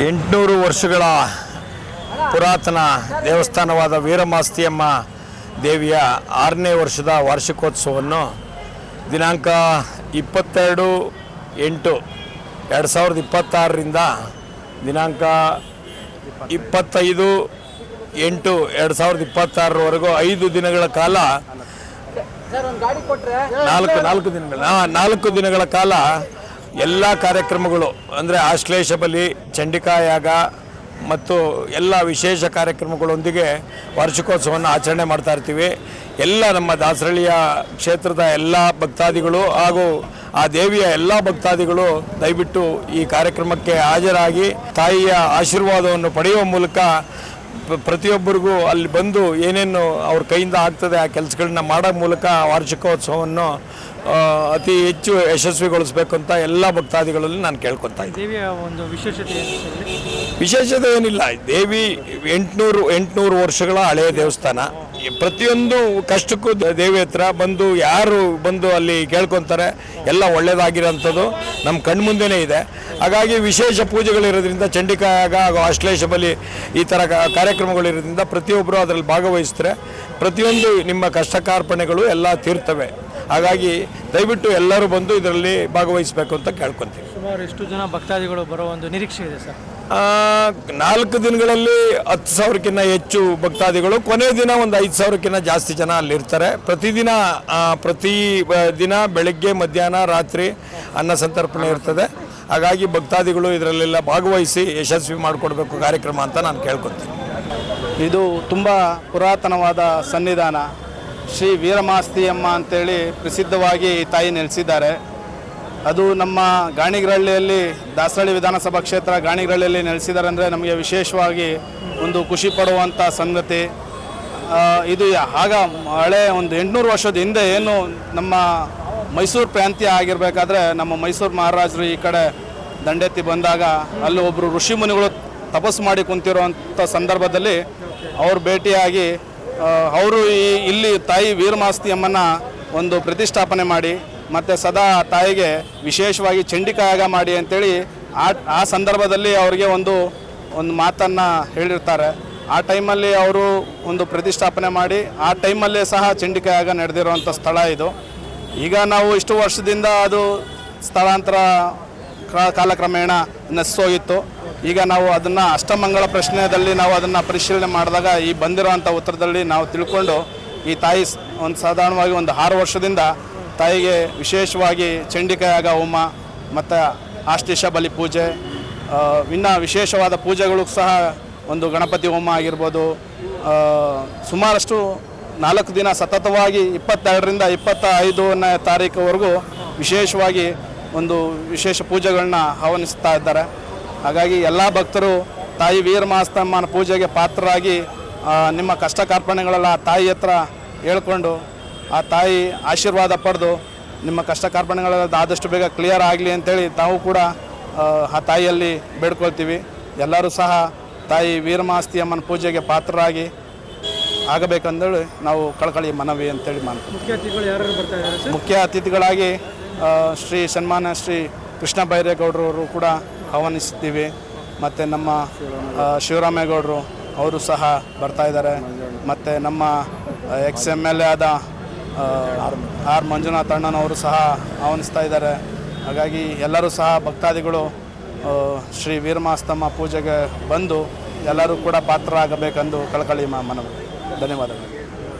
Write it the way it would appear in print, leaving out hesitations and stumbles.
800 ವರ್ಷಗಳ ಪುರಾತನ ದೇವಸ್ಥಾನವಾದ ವೀರಮಾಸ್ತಿಯಮ್ಮ ದೇವಿಯ 6ನೇ ವರ್ಷದ ವಾರ್ಷಿಕೋತ್ಸವವನ್ನು ದಿನಾಂಕ 22/8/2026ರಿಂದ ದಿನಾಂಕ 25/8/2026 5 ದಿನಗಳ ಕಾಲ 4 ದಿನಗಳ ಕಾಲ ಎಲ್ಲ ಕಾರ್ಯಕ್ರಮಗಳು ಅಂದರೆ ಆಶ್ಲೇಷ ಬಲಿ, ಚಂಡಿಕಾ ಯಾಗ ಮತ್ತು ಎಲ್ಲ ವಿಶೇಷ ಕಾರ್ಯಕ್ರಮಗಳೊಂದಿಗೆ ವಾರ್ಷಿಕೋತ್ಸವವನ್ನು ಆಚರಣೆ ಮಾಡ್ತಾ ಇರ್ತೀವಿ. ಎಲ್ಲ ನಮ್ಮ ದಾಸರಳ್ಳಿಯ ಕ್ಷೇತ್ರದ ಎಲ್ಲ ಭಕ್ತಾದಿಗಳು ಹಾಗೂ ಆ ದೇವಿಯ ಎಲ್ಲ ಭಕ್ತಾದಿಗಳು ದಯವಿಟ್ಟು ಈ ಕಾರ್ಯಕ್ರಮಕ್ಕೆ ಹಾಜರಾಗಿ ತಾಯಿಯ ಆಶೀರ್ವಾದವನ್ನು ಪಡೆಯುವ ಮೂಲಕ ಪ್ರತಿಯೊಬ್ಬರಿಗೂ ಅಲ್ಲಿ ಬಂದು ಏನೇನು ಅವ್ರ ಕೈಯಿಂದ ಆಗ್ತದೆ ಆ ಕೆಲಸಗಳನ್ನ ಮಾಡೋ ಮೂಲಕ ವಾರ್ಷಿಕೋತ್ಸವವನ್ನು ಅತಿ ಹೆಚ್ಚು ಯಶಸ್ವಿಗೊಳಿಸಬೇಕು ಅಂತ ಎಲ್ಲ ಭಕ್ತಾದಿಗಳಲ್ಲಿ ನಾನು ಕೇಳ್ಕೊತಾ ಇದ್ದೀನಿ. ದೇವಿಯ ಒಂದು ವಿಶೇಷತೆ ಏನಿಲ್ಲ. ದೇವಿ 800 ವರ್ಷಗಳ ಹಳೆಯ ದೇವಸ್ಥಾನ. ಪ್ರತಿಯೊಂದು ಕಷ್ಟಕ್ಕೂ ದೇವಿ ಹತ್ರ ಬಂದು ಯಾರು ಬಂದು ಅಲ್ಲಿ ಕೇಳ್ಕೊತಾರೆ ಎಲ್ಲ ಒಳ್ಳೆಯದಾಗಿರೋಂಥದ್ದು ನಮ್ಮ ಕಣ್ಮುಂದೆನೇ ಇದೆ. ಹಾಗಾಗಿ ವಿಶೇಷ ಪೂಜೆಗಳಿರೋದ್ರಿಂದ ಚಂಡಿಕಾ ಯಾಗ ಹಾಗೂ ಆಶ್ಲೇಷ ಬಲಿ ಈ ಥರ ಕಾರ್ಯಕ್ರಮಗಳಿರೋದ್ರಿಂದ ಪ್ರತಿಯೊಬ್ಬರು ಅದರಲ್ಲಿ ಭಾಗವಹಿಸ್ತಾರೆ. ಪ್ರತಿಯೊಂದು ನಿಮ್ಮ ಕಷ್ಟ ಕಾರ್ಪಣೆಗಳು ಎಲ್ಲ ತೀರ್ತವೆ. ಹಾಗಾಗಿ ದಯವಿಟ್ಟು ಎಲ್ಲರೂ ಬಂದು ಇದರಲ್ಲಿ ಭಾಗವಹಿಸಬೇಕು ಅಂತ ಕೇಳ್ಕೊತೀವಿ. ಸುಮಾರು ಎಷ್ಟು ಜನ ಭಕ್ತಾದಿಗಳು ಬರೋ ಒಂದು ನಿರೀಕ್ಷೆ ಇದೆ ಸರ್? 4 ದಿನಗಳಲ್ಲಿ 10,000ಕ್ಕಿಂತ ಹೆಚ್ಚು ಭಕ್ತಾದಿಗಳು, ಕೊನೆ ದಿನ ಒಂದು 5,000ಕ್ಕಿಂತ ಜಾಸ್ತಿ ಜನ ಅಲ್ಲಿರ್ತಾರೆ. ಪ್ರತಿ ದಿನ ಬೆಳಗ್ಗೆ, ಮಧ್ಯಾಹ್ನ, ರಾತ್ರಿ ಅನ್ನ ಸಂತರ್ಪಣೆ ಇರ್ತದೆ. ಹಾಗಾಗಿ ಭಕ್ತಾದಿಗಳು ಇದರಲ್ಲೆಲ್ಲ ಭಾಗವಹಿಸಿ ಯಶಸ್ವಿ ಮಾಡಿಕೊಡ್ಬೇಕು ಕಾರ್ಯಕ್ರಮ ಅಂತ ನಾನು ಕೇಳ್ಕೊತೀನಿ. ಇದು ತುಂಬ ಪುರಾತನವಾದ ಸನ್ನಿಧಾನ. ಶ್ರೀ ವೀರಮಾಸ್ತಿಯಮ್ಮ ಅಂತೇಳಿ ಪ್ರಸಿದ್ಧವಾಗಿ ತಾಯಿ ನೆಲೆಸಿದ್ದಾರೆ. ಅದು ನಮ್ಮ ಗಾಣಿಗರಹಳ್ಳಿಯಲ್ಲಿ, ದಾಸರಳ್ಳಿ ವಿಧಾನಸಭಾ ಕ್ಷೇತ್ರ ಗಾಣಿಗರಹಳ್ಳಿಯಲ್ಲಿ ನೆಲೆಸಿದ್ದಾರೆ ಅಂದರೆ ನಮಗೆ ವಿಶೇಷವಾಗಿ ಒಂದು ಖುಷಿ ಪಡುವಂಥ ಸಂಗತಿ. ಇದು ಆಗ ಹಳೆ ಒಂದು 800 ವರ್ಷದ ಹಿಂದೆ ಏನು ನಮ್ಮ ಮೈಸೂರು ಪ್ರಾಂತ್ಯ ಆಗಿರಬೇಕಾದ್ರೆ ನಮ್ಮ ಮೈಸೂರು ಮಹಾರಾಜರು ಈ ಕಡೆ ದಂಡೆತ್ತಿ ಬಂದಾಗ ಅಲ್ಲಿ ಒಬ್ಬರು ಋಷಿ ಮುನಿಗಳು ತಪಸ್ಸು ಮಾಡಿ ಕುಂತಿರುವಂಥ ಸಂದರ್ಭದಲ್ಲಿ ಅವ್ರು ಭೇಟಿಯಾಗಿ ಅವರು ಇಲ್ಲಿ ತಾಯಿ ವೀರಮಾಸ್ತಿಯಮ್ಮನ ಒಂದು ಪ್ರತಿಷ್ಠಾಪನೆ ಮಾಡಿ ಮತ್ತು ಸದಾ ತಾಯಿಗೆ ವಿಶೇಷವಾಗಿ ಚಂಡಿಕಾ ಯಾಗ ಮಾಡಿ ಅಂಥೇಳಿ ಆ ಸಂದರ್ಭದಲ್ಲಿ ಅವರಿಗೆ ಒಂದು ಮಾತನ್ನು ಹೇಳಿರ್ತಾರೆ. ಆ ಟೈಮಲ್ಲಿ ಅವರು ಒಂದು ಪ್ರತಿಷ್ಠಾಪನೆ ಮಾಡಿ ಆ ಟೈಮಲ್ಲೇ ಸಹ ಚಂಡಿಕಾ ಯಾಗ ನಡೆದಿರುವಂಥ ಸ್ಥಳ ಇದು. ಈಗ ನಾವು ಇಷ್ಟು ವರ್ಷದಿಂದ ಅದು ಸ್ಥಳಾಂತರ ಕಾಲಕ್ರಮೇಣ ನಶಿಸೋಗಿತ್ತು. ಈಗ ನಾವು ಅದನ್ನು ಅಷ್ಟಮಂಗಳ ಪ್ರಶ್ನೆಯಲ್ಲಿ ನಾವು ಅದನ್ನು ಪರಿಶೀಲನೆ ಮಾಡಿದಾಗ ಈ ಬಂದಿರೋವಂಥ ಉತ್ತರದಲ್ಲಿ ನಾವು ತಿಳ್ಕೊಂಡು ಈ ತಾಯಿ ಒಂದು ಸಾಧಾರಣವಾಗಿ ಒಂದು 6 ವರ್ಷದಿಂದ ತಾಯಿಗೆ ವಿಶೇಷವಾಗಿ ಚಂಡಿಕಾ ಯಾಗ ಹೋಮ ಮತ್ತು ಆಶ್ಲೇಷ ಬಲಿ ಪೂಜೆ, ಇನ್ನು ವಿಶೇಷವಾದ ಪೂಜೆಗಳು ಸಹ ಒಂದು ಗಣಪತಿ ಹೋಮ ಆಗಿರ್ಬೋದು, ಸುಮಾರಷ್ಟು 4 ದಿನ ಸತತವಾಗಿ 22ರಿಂದ 25ನೇ ತಾರೀಕುವರೆಗೂ ವಿಶೇಷವಾಗಿ ಒಂದು ವಿಶೇಷ ಪೂಜೆಗಳನ್ನ ಆಹ್ವಾನಿಸ್ತಾ ಇದ್ದಾರೆ. ಹಾಗಾಗಿ ಎಲ್ಲ ಭಕ್ತರು ತಾಯಿ ವೀರಮಾಸ್ತಮ್ಮನ ಪೂಜೆಗೆ ಪಾತ್ರರಾಗಿ ನಿಮ್ಮ ಕಷ್ಟ ಕಾರ್ಪಣೆಗಳೆಲ್ಲ ತಾಯಿ ಹತ್ರ ಹೇಳ್ಕೊಂಡು ಆ ತಾಯಿ ಆಶೀರ್ವಾದ ಪಡೆದು ನಿಮ್ಮ ಕಷ್ಟ ಕಾರ್ಪಣೆಗಳೆಲ್ಲ ಆದಷ್ಟು ಬೇಗ ಕ್ಲಿಯರ್ ಆಗಲಿ ಅಂತೇಳಿ ತಾವು ಕೂಡ ಆ ತಾಯಿಯಲ್ಲಿ ಬೇಡ್ಕೊಳ್ತೀವಿ. ಎಲ್ಲರೂ ಸಹ ತಾಯಿ ವೀರಮಾಸ್ತಿಯಮ್ಮನ ಪೂಜೆಗೆ ಪಾತ್ರರಾಗಿ ಆಗಬೇಕಂದೇಳಿ ನಾವು ಕಳಕಳಿ ಮನವಿ ಅಂತೇಳಿ ಮಾಡ್ತೀವಿ. ಮುಖ್ಯ ಅತಿಥಿಗಳಾಗಿ ಶ್ರೀ ಸನ್ಮಾನ್ಯ ಶ್ರೀ ಕೃಷ್ಣ ಬೈರೇಗೌಡರವರು ಕೂಡ ಆಹ್ವಾನಿಸ್ತೀವಿ. ಮತ್ತು ನಮ್ಮ ಶಿವರಾಮೇಗೌಡರು ಅವರು ಸಹ ಬರ್ತಾಯಿದ್ದಾರೆ. ಮತ್ತು ನಮ್ಮ XMLA ಆದ ಆರ್ ಮಂಜುನಾಥ್ ಅಣ್ಣನವರು ಸಹ ಆಹ್ವಾನಿಸ್ತಾ ಇದ್ದಾರೆ. ಹಾಗಾಗಿ ಎಲ್ಲರೂ ಸಹ ಭಕ್ತಾದಿಗಳು ಶ್ರೀ ವೀರಮಾಸ್ತಮ್ಮ ಪೂಜೆಗೆ ಬಂದು ಎಲ್ಲರೂ ಕೂಡ ಪಾತ್ರರಾಗಬೇಕೆಂದು ಕಳಕಳಿ ಮನವಿ. ಧನ್ಯವಾದಗಳು.